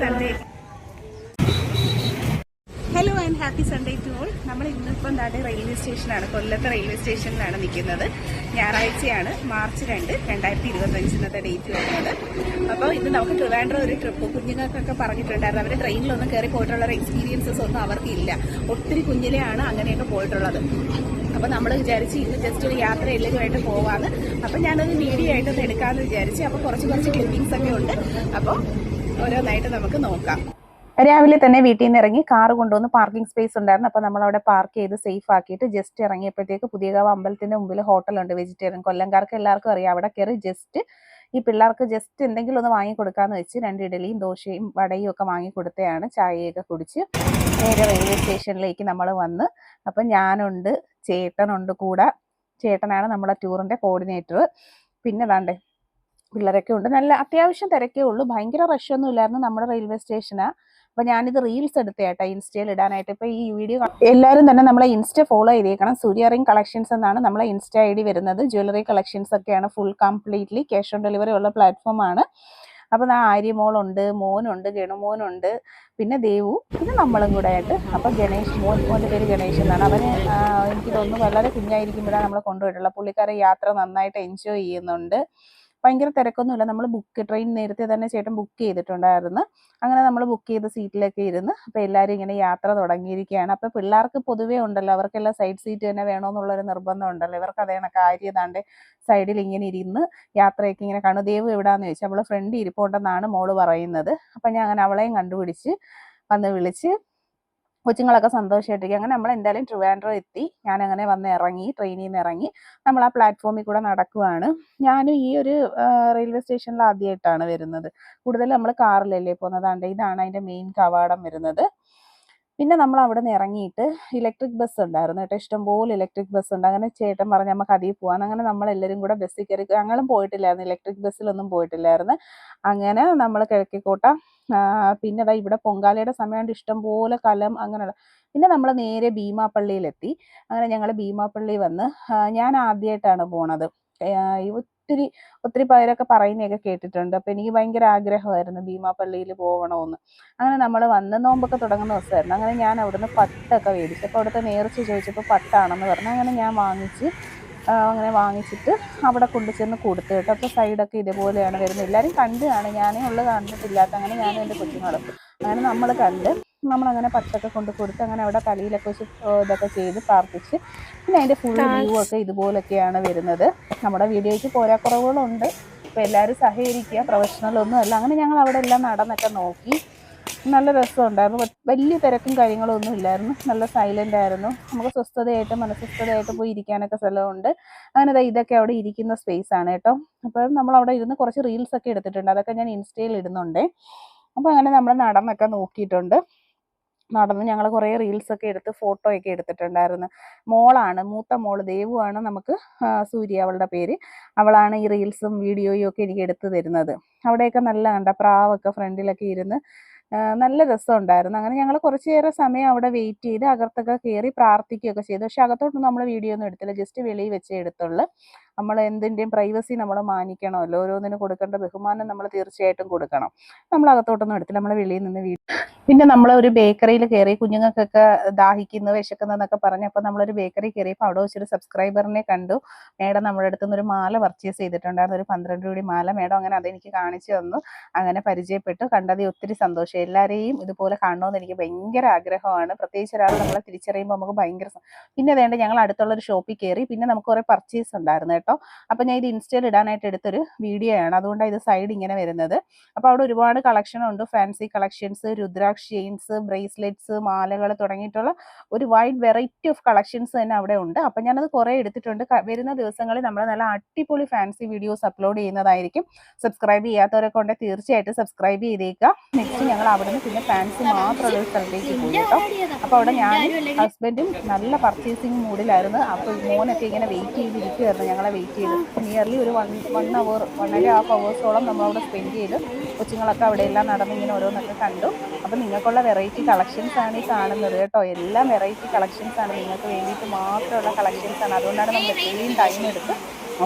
Sunday. Hello and happy Sunday to all. നമ്മൾ ഇന്നിപ്പോൾ എന്താണ്ട് റെയിൽവേ സ്റ്റേഷനാണ്, കൊല്ലത്തെ റെയിൽവേ സ്റ്റേഷനിലാണ് നിൽക്കുന്നത്. ഞായറാഴ്ചയാണ്, മാർച്ച് 2, 2025 ഇന്നത്തെ ഡേറ്റ് വരുന്നത്. അപ്പോൾ ഇന്ന് നമുക്ക് ട്രിവാൻഡ്രം ഒരു ട്രിപ്പ് കുഞ്ഞുങ്ങൾക്കൊക്കെ പറഞ്ഞിട്ടുണ്ടായിരുന്നു. അവർ ട്രെയിനിലൊന്നും കയറി പോയിട്ടുള്ള എക്സ്പീരിയൻസസ് ഒന്നും അവർക്കില്ല. ഒത്തിരി കുഞ്ഞിലെയാണ് അങ്ങനെയൊക്കെ പോയിട്ടുള്ളത്. അപ്പോൾ നമ്മൾ വിചാരിച്ച് ഇന്ന് ജസ്റ്റ് ഒരു യാത്ര എല്ലാവരുമായിട്ട് പോവാന്ന്. അപ്പം ഞാനൊരു വീഡിയോ ആയിട്ടൊന്ന് എടുക്കാമെന്ന് വിചാരിച്ച്. അപ്പോൾ കുറച്ച് ക്ലിപ്പിങ്സ് ഒക്കെ ഉണ്ട്. അപ്പോൾ ഓരോന്നായിട്ട് നമുക്ക് നോക്കാം. രാവിലെ തന്നെ വീട്ടിൽ നിന്ന് ഇറങ്ങി കാറ് കൊണ്ടുവന്ന് പാർക്കിംഗ് സ്പേസ് ഉണ്ടായിരുന്നു. അപ്പോൾ നമ്മളവിടെ പാർക്ക് ചെയ്ത് സേഫ് ആക്കിയിട്ട് ജസ്റ്റ് ഇറങ്ങിയപ്പോഴത്തേക്ക് പുതിയകാവ് അമ്പലത്തിന്റെ മുമ്പിൽ ഹോട്ടലുണ്ട്, വെജിറ്റേറിയൻ. കൊല്ലംകാർക്ക് എല്ലാവർക്കും അറിയാം. അവിടെ കയറി ജസ്റ്റ് ഈ പിള്ളേർക്ക് ജസ്റ്റ് എന്തെങ്കിലും ഒന്ന് വാങ്ങിക്കൊടുക്കാന്ന് വെച്ച് 2 ഇഡലിയും ദോശയും വടയും ഒക്കെ വാങ്ങിക്കൊടുത്തതാണ്. ചായയൊക്കെ കുടിച്ച് നേരെ റെയിൽവേ സ്റ്റേഷനിലേക്ക് നമ്മൾ വന്ന്. അപ്പം ഞാനുണ്ട്, ചേട്ടനുണ്ട് കൂടെ. ചേട്ടനാണ് നമ്മുടെ ടൂറിന്റെ കോർഡിനേറ്റർ. പിന്നെ ദാണ്ടേ പിള്ളേരൊക്കെ ഉണ്ട്. നല്ല അത്യാവശ്യം തിരക്കേ ഉള്ളൂ, ഭയങ്കര റഷൊന്നും ഇല്ലായിരുന്നു. നമ്മുടെ റെയിൽവേ സ്റ്റേഷനാ. അപ്പൊ ഞാനിത് റീൽസ് എടുത്തേട്ടാ ഇൻസ്റ്റയിൽ ഇടാനായിട്ട്. ഇപ്പൊ ഈ വീഡിയോ എല്ലാവരും തന്നെ നമ്മളെ ഇൻസ്റ്റ ഫോളോ ചെയ്തേക്കണം. സൂര്യ റിംഗ് കളക്ഷൻസ് എന്നാണ് നമ്മളെ ഇൻസ്റ്റ ID വരുന്നത്. ജ്വല്ലറി കളക്ഷൻസ് ഒക്കെയാണ്, full completely cash on delivery ഉള്ള പ്ലാറ്റ്ഫോമാണ്. അപ്പൊ ആര്യമോളുണ്ട്, മോനുണ്ട്, ഗണുമോനുണ്ട്, പിന്നെ ദേവു, പിന്നെ നമ്മളും കൂടെ ആയിട്ട്. അപ്പൊ ഗണേഷ്, മോന്റെ പേര് ഗണേഷ് എന്നാണ്. അവന് എനിക്ക് തോന്നുന്നു വളരെ കുഞ്ഞായിരിക്കുമ്പോഴാണ് നമ്മൾ കൊണ്ടുപോയിട്ടുള്ളത്. പുള്ളിക്കാരൻ യാത്ര നന്നായിട്ട് എൻജോയ് ചെയ്യുന്നുണ്ട്. ഭയങ്കര തിരക്കൊന്നുമില്ല. നമ്മൾ ട്രെയിൻ നേരത്തെ തന്നെ ചേട്ടൻ ബുക്ക് ചെയ്തിട്ടുണ്ടായിരുന്നു. അങ്ങനെ നമ്മൾ ബുക്ക് ചെയ്ത സീറ്റിലൊക്കെ ഇരുന്ന് അപ്പോൾ എല്ലാവരും ഇങ്ങനെ യാത്ര തുടങ്ങിയിരിക്കുകയാണ്. അപ്പോൾ പിള്ളേർക്ക് പൊതുവേ ഉണ്ടല്ലോ, അവർക്കെല്ലാം സൈഡ് സീറ്റ് തന്നെ വേണമെന്നുള്ളൊരു നിർബന്ധം ഉണ്ടല്ലോ. ഇവർക്ക് അതേ കാര്യം ഏതാണ്ട് സൈഡിൽ ഇങ്ങനെ ഇരുന്ന് യാത്രയൊക്കെ ഇങ്ങനെ കാണും. ദേവ് എവിടാന്ന് ചോദിച്ചാൽ അവൾ ഫ്രണ്ട് ഇരിപ്പുണ്ടെന്നാണ് മോള് പറയുന്നത്. അപ്പം ഞാൻ അങ്ങനെ അവളെയും കണ്ടുപിടിച്ച് വന്ന് വിളിച്ച് കൊച്ചുങ്ങളൊക്കെ സന്തോഷമായിട്ടിരിക്കും. അങ്ങനെ നമ്മൾ എന്തായാലും ട്രിവാൻഡ്രം എത്തി. ഞാനങ്ങനെ വന്ന് ഇറങ്ങി, ട്രെയിനിൽ നിന്ന് ഇറങ്ങി നമ്മൾ ആ പ്ലാറ്റ്ഫോമിൽ കൂടെ നടക്കുവാണ്. ഞാനും ഈ ഒരു റെയിൽവേ സ്റ്റേഷനിൽ ആദ്യമായിട്ടാണ് വരുന്നത്. കൂടുതൽ നമ്മൾ കാറിലല്ലേ പോകുന്നത്. ഇതാണ് അതിൻ്റെ മെയിൻ കവാടം വരുന്നത്. പിന്നെ നമ്മൾ അവിടെ നിന്ന് ഇറങ്ങിയിട്ട് ഇലക്ട്രിക് ബസ് ഉണ്ടായിരുന്നു കേട്ടോ, ഇഷ്ടംപോലെ ഇലക്ട്രിക് ബസ് ഉണ്ട്. അങ്ങനെ ചേട്ടൻ പറഞ്ഞ് നമുക്ക് അതിൽ പോകാൻ. അങ്ങനെ നമ്മളെല്ലാവരും കൂടെ ബസ്സിൽ കയറി. ഞങ്ങളും പോയിട്ടില്ലായിരുന്നു, ഇലക്ട്രിക് ബസ്സിലൊന്നും പോയിട്ടില്ലായിരുന്നു. അങ്ങനെ നമ്മൾ കിഴക്കേക്കോട്ട, പിന്നെ അതാ ഇവിടെ പൊങ്കാലയുടെ സമയമായിട്ട് ഇഷ്ടംപോലെ കലം അങ്ങനെയുള്ള. പിന്നെ നമ്മൾ നേരെ ഭീമാപ്പള്ളിയിലെത്തി. അങ്ങനെ ഞങ്ങൾ ഭീമാപ്പള്ളി വന്ന്. ഞാൻ ആദ്യമായിട്ടാണ് പോണത്. ഒത്തിരി പേരൊക്കെ പറയുന്നതൊക്കെ കേട്ടിട്ടുണ്ട്. അപ്പം എനിക്ക് ഭയങ്കര ആഗ്രഹമായിരുന്നു ഭീമാപ്പള്ളിയിൽ പോകണമെന്ന്. അങ്ങനെ നമ്മൾ വന്ന് നോമ്പൊക്കെ തുടങ്ങുന്ന ദിവസമായിരുന്നു. അങ്ങനെ ഞാൻ അവിടുന്ന് പട്ടൊക്കെ മേടിച്ചു. അപ്പോൾ അവിടുത്തെ നേർച്ച ചോദിച്ചപ്പോൾ പട്ടാണെന്ന് പറഞ്ഞു. അങ്ങനെ ഞാൻ അങ്ങനെ വാങ്ങിച്ചിട്ട് അവിടെ കൊണ്ടുചെന്ന് കൊടുത്തു കേട്ടോ. അപ്പോൾ സൈഡൊക്കെ ഇതുപോലെയാണ് വരുന്നത്. എല്ലാവരും കണ്ടാണ്, ഞാനേ കണ്ടിട്ടില്ലാത്ത. അങ്ങനെ ഞാനും എൻ്റെ കൊച്ചുങ്ങളും അങ്ങനെ നമ്മൾ കണ്ട് നമ്മളങ്ങനെ പട്ടൊക്കെ കൊണ്ട് കൊടുത്ത് അങ്ങനെ അവിടെ തലയിലൊക്കെ വെച്ച് ഇതൊക്കെ ചെയ്ത് പ്രാർത്ഥിച്ച്. പിന്നെ അതിൻ്റെ ഫുൾ വ്യൂ ഒക്കെ ഇതുപോലൊക്കെയാണ് വരുന്നത്. നമ്മുടെ വീഡിയോയ്ക്ക് പോരാക്കുറവുകളുണ്ട്. അപ്പോൾ എല്ലാവരും സഹകരിക്കുക, പ്രൊഫഷണലൊന്നും അല്ല. അങ്ങനെ ഞങ്ങൾ അവിടെ എല്ലാം നടന്നൊക്കെ നോക്കി. നല്ല രസമുണ്ടായിരുന്നു. വലിയ തിരക്കും കാര്യങ്ങളും ഒന്നും ഇല്ലായിരുന്നു. നല്ല സൈലൻ്റ് ആയിരുന്നു. നമുക്ക് മനസ്വസ്ഥതയായിട്ട് പോയി ഇരിക്കാനൊക്കെ സ്ഥലമുണ്ട്. അങ്ങനെ ഇതൊക്കെ അവിടെ ഇരിക്കുന്ന സ്പേസ് ആണ് കേട്ടോ. അപ്പോൾ നമ്മൾ അവിടെ ഇരുന്ന് കുറച്ച് റീൽസ് ഒക്കെ എടുത്തിട്ടുണ്ട്. അതൊക്കെ ഞാൻ ഇൻസ്റ്റയിൽ ഇടുന്നുണ്ട്. അപ്പോൾ അങ്ങനെ നമ്മൾ നടന്നൊക്കെ നോക്കിയിട്ടുണ്ട്. നടന്ന് ഞങ്ങൾ കുറേ റീൽസൊക്കെ എടുത്ത് ഫോട്ടോ ഒക്കെ എടുത്തിട്ടുണ്ടായിരുന്നു. മോളാണ്, മൂത്ത മോള് ദേവുവാണ് നമുക്ക് സൂര്യ അവളുടെ പേര്. അവളാണ് ഈ റീൽസും വീഡിയോയും ഒക്കെ എനിക്ക് എടുത്തു തരുന്നത്. അവിടെയൊക്കെ നല്ല കണ്ട പ്രാവൊക്കെ ഫ്രണ്ടിലൊക്കെ ഇരുന്ന് നല്ല രസമുണ്ടായിരുന്നു. അങ്ങനെ ഞങ്ങൾ കുറച്ചേറെ സമയം അവിടെ വെയിറ്റ് ചെയ്ത് അകത്തൊക്കെ കയറി പ്രാർത്ഥിക്കുകയൊക്കെ ചെയ്തു. പക്ഷെ അകത്തോട്ടൊന്നും നമ്മൾ വീഡിയോ ഒന്നും എടുത്തില്ല, ജസ്റ്റ് വെളിയിൽ വെച്ചേ എടുത്തുള്ളൂ. നമ്മൾ എന്തിൻ്റെയും പ്രൈവസി നമ്മൾ മാനിക്കണമല്ലോ. ഓരോന്നിനും കൊടുക്കേണ്ട ബഹുമാനം നമ്മൾ തീർച്ചയായിട്ടും കൊടുക്കണം. നമ്മൾ അകത്തോട്ടൊന്നും എടുത്തില്ല, നമ്മൾ വെളിയിൽ നിന്ന് പിന്നെ നമ്മൾ ഒരു ബേക്കറിയിൽ കയറി. കുഞ്ഞുങ്ങൾക്കൊക്കെ ദാഹിക്കുന്നു, വിശക്കുന്നതെന്നൊക്കെ പറഞ്ഞു. അപ്പോൾ നമ്മളൊരു ബേക്കറി കയറിയപ്പോൾ അവിടെ വെച്ചൊരു സബ്സ്ക്രൈബറിനെ കണ്ടു. മേഡം നമ്മുടെ അടുത്ത് നിന്ന് ഒരു മാല പർച്ചേസ് ചെയ്തിട്ടുണ്ടായിരുന്നു, ഒരു 12 രൂപ മാല. മേഡം അങ്ങനെ അതെനിക്ക് കാണിച്ചു തന്നു. അങ്ങനെ പരിചയപ്പെട്ടു. കണ്ടതിൽ ഒത്തിരി സന്തോഷം. എല്ലാവരെയും ഇതുപോലെ കാണണമെന്ന് എനിക്ക് ഭയങ്കര ആഗ്രഹമാണ്. പ്രത്യേകിച്ച് ഒരാൾ നമ്മളെ തിരിച്ചറിയുമ്പോൾ നമുക്ക് ഭയങ്കര. പിന്നെ വേണ്ട ഞങ്ങൾ അടുത്തുള്ളൊരു ഷോപ്പിൽ കയറി. പിന്നെ നമുക്ക് കുറേ പർച്ചേസ് ഉണ്ടായിരുന്നു കേട്ടോ. അപ്പോൾ ഞാൻ ഇത് ഇൻസ്റ്റയിൽ ഇടാനായിട്ട് എടുത്തൊരു വീഡിയോ ആണ്, അതുകൊണ്ടാണ് ഇത് സൈഡ് ഇങ്ങനെ വരുന്നത്. അപ്പോൾ അവിടെ ഒരുപാട് കളക്ഷനുണ്ട്. Fancy collections, rudraksha chains, bracelets, മാലകൾ തുടങ്ങിയിട്ടുള്ള ഒരു വൈഡ് വെറൈറ്റി ഓഫ് കളക്ഷൻസ് തന്നെ അവിടെ ഉണ്ട്. അപ്പം ഞാനത് കുറേ എടുത്തിട്ടുണ്ട്. വരുന്ന ദിവസങ്ങളിൽ നമ്മൾ നല്ല അടിപൊളി ഫാൻസി വീഡിയോസ് അപ്ലോഡ് ചെയ്യുന്നതായിരിക്കും. സബ്സ്ക്രൈബ് ചെയ്യാത്തവരൊക്കെ ഉണ്ടെങ്കിൽ തീർച്ചയായിട്ടും സബ്സ്ക്രൈബ് ചെയ്തേക്കുക. നെക്സ്റ്റ് ഞങ്ങൾ അവിടെ നിന്ന് പിന്നെ ഫാൻസി മാത്രമുള്ള ഒരു സ്ഥലത്തേക്ക് പോയി കേട്ടോ. അപ്പോൾ അവിടെ ഞാനും ഹസ്ബൻഡും നല്ല പർച്ചേസിങ് മൂഡിലായിരുന്നു. അപ്പോൾ മോനൊക്കെ ഇങ്ങനെ വെയിറ്റ് ചെയ്തിരിക്കുമായിരുന്നു. ഞങ്ങളെ വെയിറ്റ് ചെയ്ത് നിയർലി ഒരു 1.5 hours നമ്മളവിടെ സ്പെൻഡ് ചെയ്ത്. കൊച്ചുങ്ങളൊക്കെ അവിടെ എല്ലാം നടന്ന് ഇങ്ങനെ ഓരോന്നൊക്കെ കണ്ടു. അപ്പം നിങ്ങൾക്കുള്ള വെറൈറ്റി കളക്ഷൻസ് ആണ് ഈ കാണുന്നത് കേട്ടോ. എല്ലാം വെറൈറ്റി കളക്ഷൻസ് ആണ്, നിങ്ങൾക്ക് വേണ്ടിയിട്ട് മാത്രമുള്ള കളക്ഷൻസ് ആണ്. അതുകൊണ്ടാണ് നമ്മൾ എത്രയും ടൈം എടുത്ത്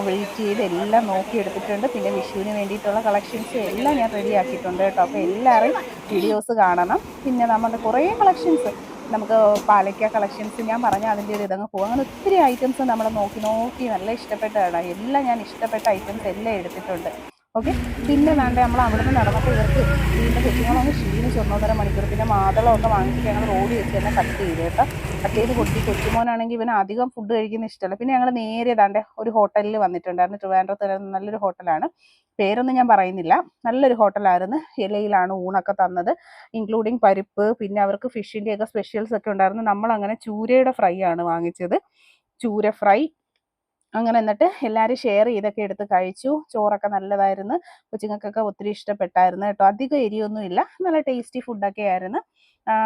വെയിറ്റ് ചെയ്ത് എല്ലാം നോക്കി എടുത്തിട്ടുണ്ട്. പിന്നെ വിഷുവിന് വേണ്ടിയിട്ടുള്ള കളക്ഷൻസ് എല്ലാം ഞാൻ റെഡി ആക്കിയിട്ടുണ്ട് കേട്ടോ. അപ്പോൾ എല്ലാവരും വീഡിയോസ് കാണണം. പിന്നെ നമ്മുടെ കുറേ കളക്ഷൻസ്, നമുക്ക് പാലക്ക കളക്ഷൻസ് ഞാൻ പറഞ്ഞ അതിൻ്റെ ഒരു ഇതങ്ങ് പോകും. അങ്ങനെ ഒത്തിരി ഐറ്റംസ് നമ്മൾ നോക്കി നോക്കി നല്ല ഇഷ്ടപ്പെട്ടതാണ്. എല്ലാം ഞാൻ ഇഷ്ടപ്പെട്ട ഐറ്റംസ് എല്ലാം എടുത്തിട്ടുണ്ട്. ഓക്കെ. പിന്നെ വേണ്ട നമ്മൾ അവിടെ നിന്ന് നടന്നപ്പോൾ ഇവർക്ക് വീണ്ടും കുട്ടികളൊന്ന് ക്ഷീണിച്ച് 1.5 മണിക്കൂർ. പിന്നെ മാതളമൊക്കെ വാങ്ങിച്ചിട്ട് ഞങ്ങൾ റോഡ് വെച്ച് തന്നെ കട്ട് ചെയ്ത് കേട്ടോ. കട്ട് ചെയ്ത് കൊടുത്തി. കൊച്ചുമോനാണെങ്കിൽ ഇവന് അധികം ഫുഡ് കഴിക്കുന്ന ഇഷ്ടമല്ല. പിന്നെ ഞങ്ങൾ നേരെ താണ്ടെ ഒരു ഹോട്ടലിൽ വന്നിട്ടുണ്ടായിരുന്നു. ട്രിവാൻഡ്രത്ത് നല്ലൊരു ഹോട്ടലാണ്, പേരൊന്നും ഞാൻ പറയുന്നില്ല. നല്ലൊരു ഹോട്ടലായിരുന്നു. ഇലയിലാണ് ഊണൊക്കെ തന്നത്, ഇൻക്ലൂഡിങ് പരിപ്പ്. പിന്നെ അവർക്ക് ഫിഷിൻ്റെയൊക്കെ സ്പെഷ്യൽസ് ഒക്കെ ഉണ്ടായിരുന്നു. നമ്മളങ്ങനെ ചൂരയുടെ ഫ്രൈ ആണ് വാങ്ങിച്ചത്, ചൂര ഫ്രൈ. അങ്ങനെ എന്നിട്ട് എല്ലാവരും ഷെയർ ചെയ്തൊക്കെ എടുത്ത് കഴിച്ചു. ചോറൊക്കെ നല്ലതായിരുന്നു. കൊച്ചുങ്ങൾക്കൊക്കെ ഒത്തിരി ഇഷ്ടപ്പെട്ടായിരുന്നു കേട്ടോ. അധികം എരിയൊന്നും ഇല്ല, നല്ല ടേസ്റ്റി ഫുഡൊക്കെ ആയിരുന്നു.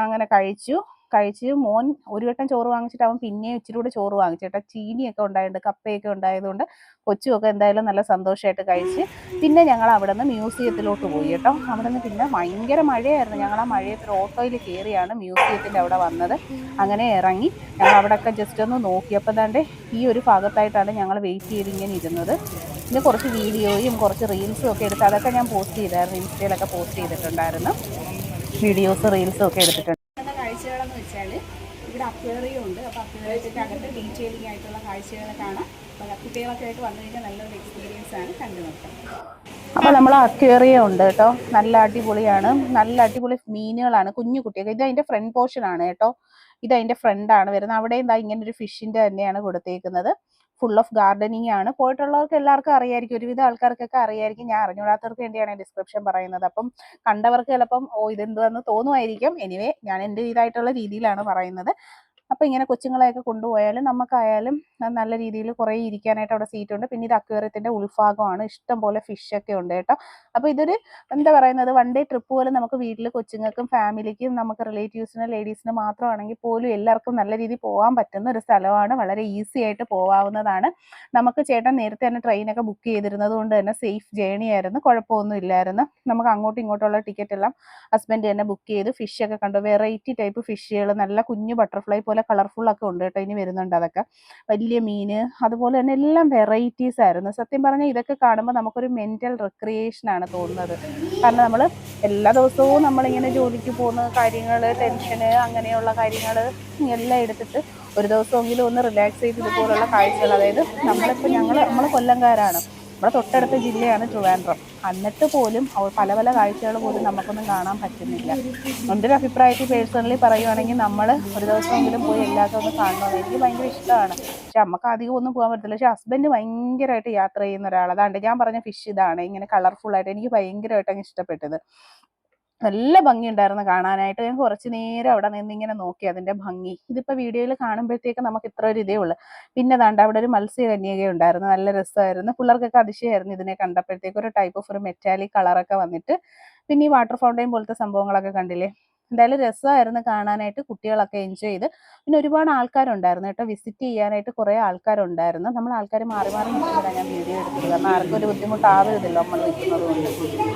അങ്ങനെ കഴിച്ച് മോൻ ഒരു വട്ടം ചോറ് വാങ്ങിച്ചിട്ട് അവൻ പിന്നെയും ഇച്ചിരി കൂടെ ചോറ് വാങ്ങിച്ചു കേട്ടോ. ചീനിയൊക്കെ ഉണ്ടായതുകൊണ്ട്, കപ്പയൊക്കെ ഉണ്ടായതുകൊണ്ട് കൊച്ചുമൊക്കെ എന്തായാലും നല്ല സന്തോഷമായിട്ട് കഴിച്ച്. പിന്നെ ഞങ്ങൾ അവിടെ നിന്ന് മ്യൂസിയത്തിലോട്ട് പോയി കേട്ടോ. അവിടെ നിന്ന് പിന്നെ ഭയങ്കര മഴയായിരുന്നു. ഞങ്ങൾ ആ മഴയത്തിൽ ഓട്ടോയിൽ കയറിയാണ് മ്യൂസിയത്തിൻ്റെ അവിടെ വന്നത്. അങ്ങനെ ഇറങ്ങി ഞങ്ങൾ അവിടെയൊക്കെ ജസ്റ്റ് ഒന്ന് നോക്കിയപ്പോൾ ദാണ്ടെ ഈ ഒരു ഭാഗത്തായിട്ടാണ് ഞങ്ങൾ വെയിറ്റ് ചെയ്ത് ഇങ്ങനെ ഇരുന്നത്. പിന്നെ കുറച്ച് വീഡിയോയും കുറച്ച് റീൽസും ഒക്കെ എടുത്ത് അതൊക്കെ ഞാൻ പോസ്റ്റ് ചെയ്തായിരുന്നു, ഇൻസ്റ്റയിലൊക്കെ പോസ്റ്റ് ചെയ്തിട്ടുണ്ടായിരുന്നു. വീഡിയോസ് റീൽസും ഒക്കെ എടുത്തിട്ടുണ്ട്. കാഴ്ചകളെന്ന് വെച്ചാൽ ഇവിടെ അക്വേറിയം ഉണ്ട്. അപ്പോൾ അക്വേറിയത്തിൻ്റെ അകത്ത് ഡീറ്റെയിലിംഗ് ആയിട്ടുള്ള കാഴ്ചകൾ കാണാം. അപ്പോൾ കുട്ടികളൊക്കെ ആയിട്ട് വന്നു കഴിഞ്ഞാൽ നല്ലൊരു എക്സ്പീരിയൻസ് ആണ്, കണ്ടു നോക്കാം. അപ്പോൾ നമ്മൾ അക്വേറിയം ഉണ്ട് കേട്ടോ. നല്ല അടിപൊളിയാണ്, നല്ല അടിപൊളി മീനുകളാണ്. കുഞ്ഞു കുട്ടികൾ. ഇത് അതിൻ്റെ ഫ്രണ്ട് പോർഷൻ ആണ് കേട്ടോ. ഇത് അതിൻ്റെ ഫ്രണ്ടാണ് വരുന്നത്. അവിടെ എന്താ ഇങ്ങനെ ഒരു ഫിഷിൻ്റെ തന്നെയാണ് കൊടുത്തേക്കുന്നത്. ഫുൾ ഓഫ് ഗാർഡനിങ് ആണ്. പോയിട്ടുള്ളവർക്ക് എല്ലാവർക്കും അറിയായിരിക്കും, ഒരുവിധ ആൾക്കാർക്കൊക്കെ അറിയായിരിക്കും. ഞാൻ അറിഞ്ഞൂടാത്തവർക്ക് വേണ്ടിയാണ് ഡിസ്ക്രിപ്ഷൻ പറയുന്നത്. അപ്പം കണ്ടവർക്ക് ചിലപ്പം ഇതെന്തുവെന്ന് തോന്നുമായിരിക്കും. എനിവേ ഞാൻ എൻ്റെ ഇതായിട്ടുള്ള രീതിയിലാണ് പറയുന്നത്. അപ്പോൾ ഇങ്ങനെ കൊച്ചുങ്ങളെയൊക്കെ കൊണ്ടുപോയാലും നമുക്കായാലും നല്ല രീതിയിൽ കുറേ ഇരിക്കാനായിട്ട് അവിടെ സീറ്റ് ഉണ്ട്. പിന്നെ ഇത് അക്വേറിയത്തിൻ്റെ ഉൾഭാഗമാണ്. ഇഷ്ടം പോലെ ഫിഷൊക്കെ ഉണ്ട് കേട്ടോ. അപ്പോൾ ഇതൊരു എന്താ പറയുന്നത്, വൺ ഡേ ട്രിപ്പ് പോലെ നമുക്ക് വീട്ടിൽ കൊച്ചുങ്ങൾക്കും ഫാമിലിക്കും നമുക്ക് റിലേറ്റീവ്സിനും ലേഡീസിന് മാത്രമാണെങ്കിൽ പോലും എല്ലാവർക്കും നല്ല രീതിയിൽ പോകാൻ പറ്റുന്ന ഒരു സ്ഥലമാണ്. വളരെ ഈസി ആയിട്ട് പോകാവുന്നതാണ്. നമുക്ക് ചേട്ടൻ നേരത്തെ തന്നെ ട്രെയിനൊക്കെ ബുക്ക് ചെയ്തിരുന്നത് കൊണ്ട് തന്നെ സേഫ് ജേണി ആയിരുന്നു, കുഴപ്പമൊന്നും ഇല്ലായിരുന്നു. നമുക്ക് അങ്ങോട്ടും ഇങ്ങോട്ടുള്ള ടിക്കറ്റ് എല്ലാം ഹസ്ബൻഡ് തന്നെ ബുക്ക് ചെയ്ത് ഫിഷൊക്കെ കണ്ടു. വെറൈറ്റി ടൈപ്പ് ഫിഷുകൾ, നല്ല കുഞ്ഞു ബട്ടർഫ്ലൈ പോലെ കളർഫുള്ളൊക്കെ ഉണ്ട് കേട്ടോ. ഇനി വരുന്നുണ്ട് അതൊക്കെ. വലിയ മീന്, അതുപോലെ തന്നെ എല്ലാം വെറൈറ്റീസ് ആയിരുന്നു. സത്യം പറഞ്ഞാൽ ഇതൊക്കെ കാണുമ്പോൾ നമുക്കൊരു മെന്റൽ റിക്രിയേഷൻ ആണ് തോന്നുന്നത്. കാരണം നമ്മൾ എല്ലാ ദിവസവും നമ്മളിങ്ങനെ ജോലിക്ക് പോകുന്ന കാര്യങ്ങൾ, ടെൻഷന്, അങ്ങനെയുള്ള കാര്യങ്ങൾ എല്ലാം എടുത്തിട്ട് ഒരു ദിവസമെങ്കിലും ഒന്ന് റിലാക്സ് ചെയ്ത് ഇതുപോലുള്ള കാഴ്ചകൾ, അതായത് നമ്മൾ കൊല്ലംകാരാണ്, നമ്മുടെ തൊട്ടടുത്ത ജില്ലയാണ് ട്രിവാൻഡ്രം. എന്നിട്ട് പോലും പല പല കാഴ്ചകൾ പോലും നമുക്കൊന്നും കാണാൻ പറ്റുന്നില്ല. എൻ്റെ ഒരു അഭിപ്രായത്തിൽ പേഴ്സണലി പറയുവാണെങ്കിൽ നമ്മൾ ഒരു ദിവസമെങ്കിലും പോയി എല്ലാവർക്കും ഒന്ന് കാണണമെന്ന് എനിക്ക് ഭയങ്കര ഇഷ്ടമാണ്. പക്ഷെ നമുക്ക് അധികം ഒന്നും പോകാൻ പറ്റില്ല. പക്ഷെ ഹസ്ബൻഡ് ഭയങ്കരമായിട്ട് യാത്ര ചെയ്യുന്ന ഒരാൾ. അതാണ്ട് ഞാൻ പറഞ്ഞ ഫിഷ് ഇതാണ്, ഇങ്ങനെ കളർഫുള്ളായിട്ട് എനിക്ക് ഭയങ്കരമായിട്ട് അങ്ങ് ഇഷ്ടപ്പെട്ടത്. നല്ല ഭംഗിയുണ്ടായിരുന്നു കാണാനായിട്ട്. ഞാൻ കുറച്ച് നേരം അവിടെ നിന്ന് ഇങ്ങനെ നോക്കി അതിൻ്റെ ഭംഗി. ഇതിപ്പോൾ വീഡിയോയിൽ കാണുമ്പോഴത്തേക്ക് നമുക്ക് ഇത്ര ഒരു ഇതേ ഉള്ളൂ. പിന്നെ ദാണ്ട് അവിടെ ഒരു മത്സ്യകന്യക ഉണ്ടായിരുന്നു, നല്ല രസമായിരുന്നു. പിള്ളേർക്കൊക്കെ അതിശയമായിരുന്നു ഇതിനെ കണ്ടപ്പോഴത്തേക്ക്. ഒരു ടൈപ്പ് ഓഫ് ഒരു മെറ്റാലിക് കളറൊക്കെ വന്നിട്ട്. പിന്നെ ഈ വാട്ടർ ഫൗണ്ടൈൻ പോലത്തെ സംഭവങ്ങളൊക്കെ കണ്ടില്ലേ, എന്തായാലും രസമായിരുന്നു കാണാനായിട്ട്. കുട്ടികളൊക്കെ എൻജോയ് ചെയ്ത്. പിന്നെ ഒരുപാട് ആൾക്കാരുണ്ടായിരുന്നു കേട്ടോ, വിസിറ്റ് ചെയ്യാനായിട്ട് കുറേ ആൾക്കാരുണ്ടായിരുന്നു. നമ്മൾ ആൾക്കാർ മാറി മാറി നിൽക്കുന്നതാണ് ഞാൻ വീഡിയോ എടുത്തത്, കാരണം ആർക്കും ഒരു ബുദ്ധിമുട്ടാവരുതല്ലോ നമ്മൾ നിൽക്കുന്നത് കൊണ്ട്.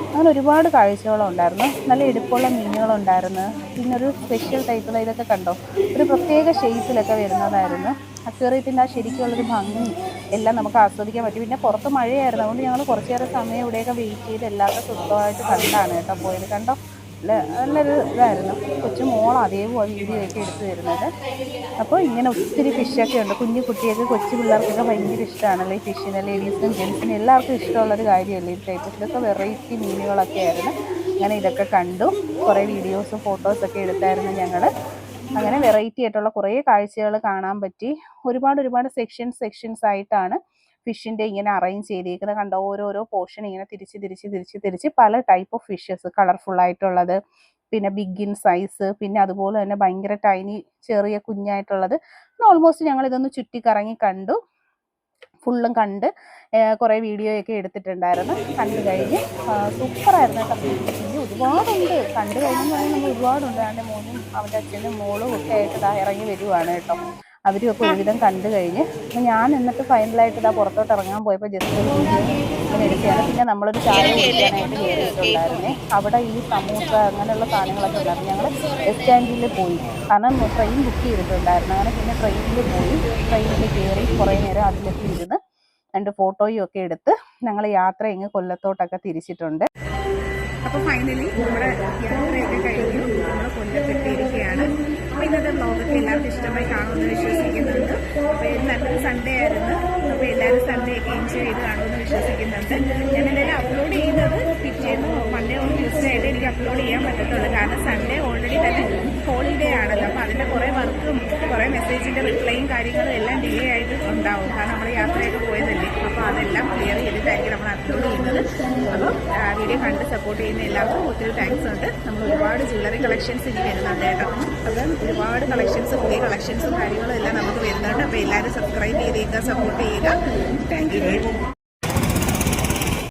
അങ്ങനെ ഒരുപാട് കാഴ്ചകളുണ്ടായിരുന്നു. നല്ല എടുപ്പുള്ള മീനുകളുണ്ടായിരുന്നു. പിന്നെ ഒരു സ്പെഷ്യൽ ടൈപ്പുള്ള ഇതൊക്കെ കണ്ടോ, ഒരു പ്രത്യേക ഷേപ്പിലൊക്കെ വരുന്നതായിരുന്നു. അക്വേറിയത്തിൻ്റെ ആ ശരിക്കുള്ളൊരു ഭംഗി എല്ലാം നമുക്ക് ആസ്വദിക്കാൻ പറ്റും. പിന്നെ പുറത്ത് മഴയായിരുന്നു, അതുകൊണ്ട് ഞങ്ങൾ കുറച്ച് നേരം സമയം ഇവിടെയൊക്കെ വെയിറ്റ് ചെയ്ത് എല്ലാവർക്കും സ്വന്തമായിട്ട് കണ്ടാണ് കേട്ടോ പോയത്. കണ്ടോ, നല്ലൊരു ഇതായിരുന്നു. കൊച്ചു മോൾ അതേപോലെ വീഡിയോ ഒക്കെ എടുത്തു തരുന്നത്. അപ്പോൾ ഇങ്ങനെ ഒത്തിരി ഫിഷൊക്കെ ഉണ്ട്. കുഞ്ഞു കുട്ടികൾക്ക്, കൊച്ചു പിള്ളേർക്കൊക്കെ ഭയങ്കര ഇഷ്ടമാണല്ലോ ഈ ഫിഷിന്. ലേഡീസിനും ജെൻസിനും എല്ലാവർക്കും ഇഷ്ടമുള്ളൊരു കാര്യമല്ലേ ഈ ടൈപ്പ്. ഇതൊക്കെ വെറൈറ്റി മീനുകളൊക്കെ ആയിരുന്നു. അങ്ങനെ ഇതൊക്കെ കണ്ടു. കുറേ വീഡിയോസും ഫോട്ടോസൊക്കെ എടുത്തായിരുന്നു ഞങ്ങൾ. അങ്ങനെ വെറൈറ്റി ആയിട്ടുള്ള കുറേ കാഴ്ചകൾ കാണാൻ പറ്റി. ഒരുപാട് സെക്ഷൻസ് ആയിട്ടാണ് ഫിഷിൻ്റെ ഇങ്ങനെ അറേഞ്ച് ചെയ്തിരിക്കുന്നത്. കണ്ടോ, ഓരോരോ പോർഷൻ ഇങ്ങനെ തിരിച്ച് പല ടൈപ്പ് ഓഫ് ഫിഷസ്, കളർഫുള്ളായിട്ടുള്ളത്, പിന്നെ ബിഗ് ഇൻ സൈസ്, പിന്നെ അതുപോലെ തന്നെ ഭയങ്കര ടൈനി ചെറിയ കുഞ്ഞായിട്ടുള്ളത്. ഓൾമോസ്റ്റ് ഞങ്ങൾ ഇതൊന്ന് ചുറ്റിക്കറങ്ങി കണ്ടു. ഫുള്ളും കണ്ട് കുറേ വീഡിയോയൊക്കെ എടുത്തിട്ടുണ്ടായിരുന്നു. കണ്ടു കഴിഞ്ഞ് സൂപ്പറായിരുന്നു കേട്ടോ. പിന്നെ ഒരുപാടുണ്ട് കണ്ടു കഴിഞ്ഞെന്ന് പറഞ്ഞാൽ നമ്മൾ ഒരുപാടുണ്ട്. അവൻ്റെ മോനും അവൻ്റെ അച്ഛനും മോളും ഒക്കെ ആയിട്ട് ഇറങ്ങി വരുവാണ് കേട്ടോ. അവരുമൊക്കെ ഒരുവിധം കണ്ടു കഴിഞ്ഞ്. അപ്പോൾ ഞാൻ എന്നിട്ട് ഫൈനലായിട്ട് പുറത്തോട്ട് ഇറങ്ങാൻ പോയപ്പോൾ ജസ്റ്റ് ഒരു വീഡിയോ ഇങ്ങനെ എടുക്കുകയാണ്. പിന്നെ നമ്മളൊരു ചായ കുടിക്കാനായിട്ട് കയറിയിട്ടുണ്ടായിരുന്നേ. അവിടെ ഈ സമൂസ അങ്ങനെയുള്ള സാധനങ്ങളൊക്കെ ഉണ്ടായിരുന്നു. ഞങ്ങൾ എസ് സ്റ്റാൻഡിൽ പോയി, കാരണം ട്രെയിൻ ബുക്ക് ചെയ്തിട്ടുണ്ടായിരുന്നു. അങ്ങനെ പിന്നെ ട്രെയിനിൽ പോയി, ട്രെയിനിൽ കയറി കുറേ നേരം അതിലൊക്കെ ഇരുന്ന് രണ്ട് ഫോട്ടോയും ഒക്കെ എടുത്ത് ഞങ്ങൾ യാത്ര ഇങ്ങ് കൊല്ലത്തോട്ടൊക്കെ തിരിച്ചിട്ടുണ്ട്. അപ്പോൾ ഫൈനലി നമ്മുടെ യാത്രയൊക്കെ കഴിഞ്ഞു, നമ്മൾ കൊല്ലത്തെത്തിയിരിക്കുകയാണ്. അപ്പോൾ ഇന്നത്തെ വ്ലോഗൊക്കെ എല്ലാവർക്കും ഇഷ്ടമായി കാണുമെന്ന് വിശ്വസിക്കുന്നുണ്ട്. അപ്പോൾ നല്ലൊരു സൺഡേ ആയിരുന്നു. അപ്പോൾ എല്ലാവരും സൺഡേ ഒക്കെ എൻജോയ് ചെയ്ത് കാണുമെന്ന് വിശ്വസിക്കുന്നുണ്ട്. ഞാൻ എന്തായാലും അപ്ലോഡ് ചെയ്യുന്നത് പിറ്റേന്ന് മൺഡേ ഓർ ട്യൂസ്ഡേ ആയിട്ട് എനിക്ക് അപ്ലോഡ് ചെയ്യാൻ പറ്റത്തുള്ളൂ. കാരണം സൺഡേ ഓൾറെഡി തന്നെ ഹോളിഡേ ആണല്ലോ. അപ്പോൾ അതിൻ്റെ കുറേ വർക്കും കുറേ മെസ്സേജിൻ്റെ റിപ്ലൈയും കാര്യങ്ങളും എല്ലാം ഡിലേ ആയിട്ട് ഉണ്ടാവും. കാരണം നമ്മൾ യാത്രയൊക്കെ പോയതല്ലേ. അപ്പോൾ അതെല്ലാം ക്ലിയർ ചെയ്തിട്ടായിരിക്കും നമ്മൾ അപ്ലോഡ് ചെയ്യുന്നത്. അപ്പോൾ വീഡിയോ കണ്ട് സപ്പോർട്ട് ചെയ്യുന്ന എല്ലാവർക്കും ഒത്തിരി താങ്ക്സ് ഉണ്ട്. നമ്മൾ ഒരുപാട് ജ്വല്ലറി കളക്ഷൻസ് ഇനി വരുന്നുണ്ട് കേട്ടോ. അപ്പം ഒരുപാട് കളക്ഷൻസ്, പുതിയ കളക്ഷൻസും കാര്യങ്ങളും എല്ലാം നമുക്ക് വരുന്നുണ്ട്. അപ്പോൾ എല്ലാവരും സബ്സ്ക്രൈബ് ചെയ്തേക്കുക, സപ്പോർട്ട് ചെയ്യുക. Thank you.